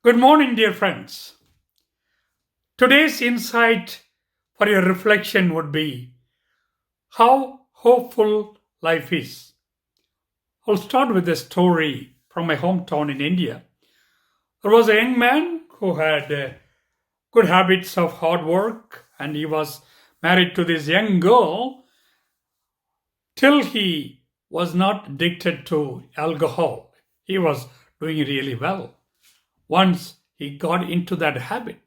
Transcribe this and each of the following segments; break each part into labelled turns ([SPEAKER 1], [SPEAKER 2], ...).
[SPEAKER 1] Good morning, dear friends. Today's insight for your reflection would be how hopeful life is. I'll start with a story from my hometown in India. There was a young man who had good habits of hard work, and he was married to this young girl till he was not addicted to alcohol. He was doing really well. Once he got into that habit,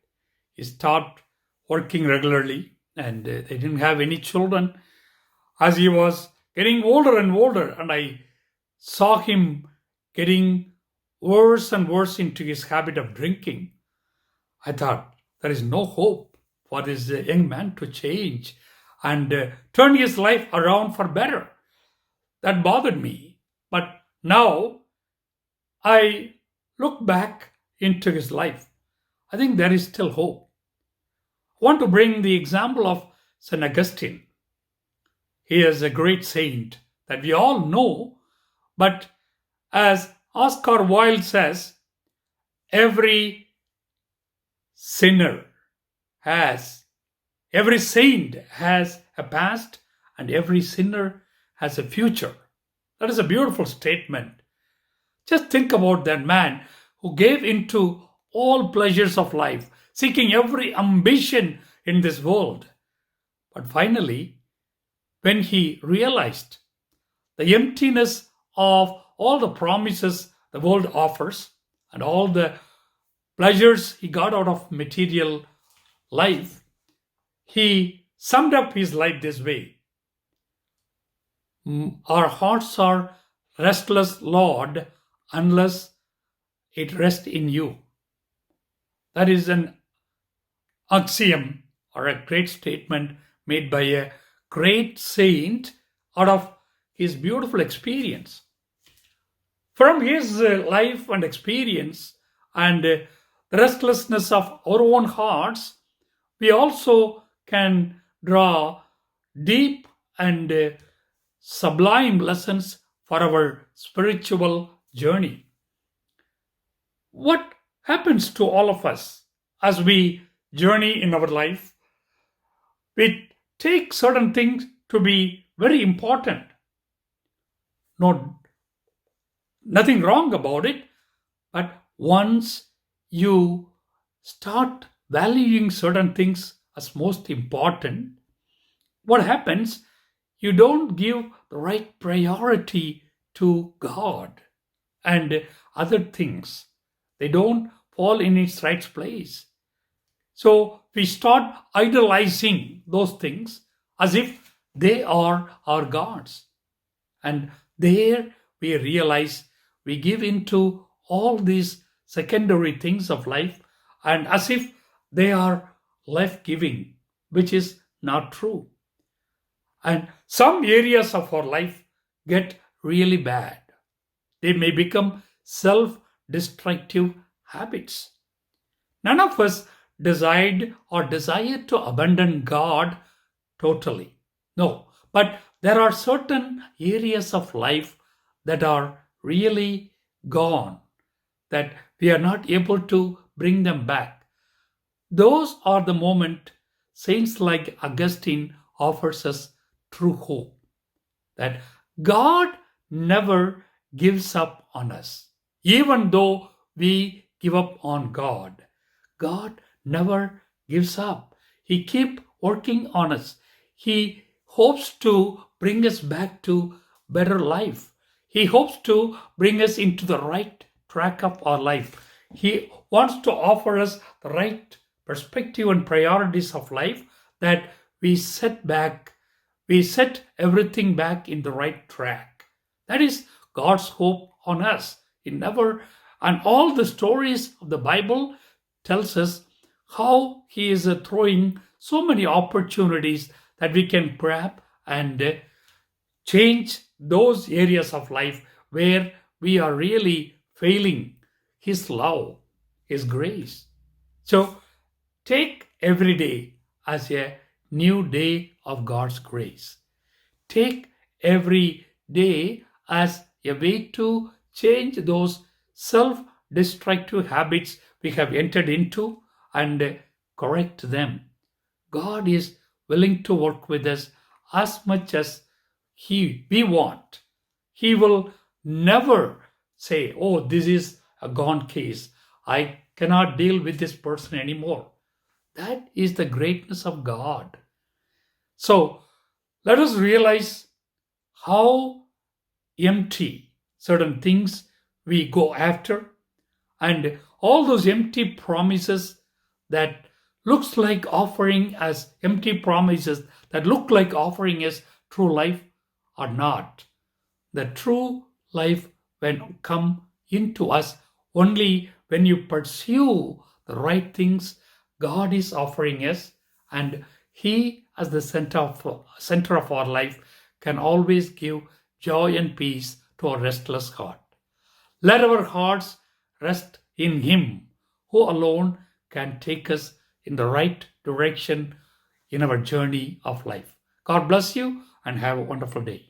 [SPEAKER 1] he started working regularly and they didn't have any children. As he was getting older and older, and I saw him getting worse and worse into his habit of drinking, I thought there is no hope for this young man to change and turn his life around for better. That bothered me. But now I look back into his life. I think there is still hope. I want to bring the example of St. Augustine. He is a great saint that we all know, but as Oscar Wilde says, every sinner has, every saint has a past and every sinner has a future. That is a beautiful statement. Just think about that man who gave into all pleasures of life, seeking every ambition in this world. But finally, when he realized the emptiness of all the promises the world offers and all the pleasures he got out of material life, he summed up his life this way: Our hearts are restless, Lord, unless it rests in you. That is an axiom or a great statement made by a great saint out of his beautiful experience. From his life and experience and the restlessness of our own hearts, we also can draw deep and sublime lessons for our spiritual journey. What happens to all of us as we journey in our life? We take certain things to be very important. No, nothing wrong about it, but once you start valuing certain things as most important, what happens? You don't give the right priority to God and other things. They don't fall in its right place. So we start idolizing those things as if they are our gods. And there we realize we give into all these secondary things of life and as if they are life giving, which is not true. And some areas of our life get really bad. They may become self destructive habits. None of us decide or desire to abandon God totally. No, but there are certain areas of life that are really gone, that we are not able to bring them back. Those are the moment saints like Augustine offers us true hope, that God never gives up on us. Even though we give up on God, God never gives up. He keeps working on us. He hopes to bring us back to better life. He hopes to bring us into the right track of our life. He wants to offer us the right perspective and priorities of life, that we set everything back in the right track. That is God's hope on us. He never, and all the stories of the Bible tells us how He is throwing so many opportunities that we can grab and change those areas of life where we are really failing His love, His grace. So take every day as a new day of God's grace. Take every day as a way to change those self destructive habits we have entered into and correct them. God is willing to work with us as much as we want. He will never say, "Oh, this is a gone case. I cannot deal with this person anymore." That is the greatness of God. So let us realize how empty certain things we go after, and all those empty promises that looks like offering as empty promises that look like offering us true life are not. The true life when come into us only when you pursue the right things God is offering us, and He as the center of our life can always give joy and peace to our restless heart. Let our hearts rest in Him, who alone can take us in the right direction in our journey of life. God bless you and have a wonderful day.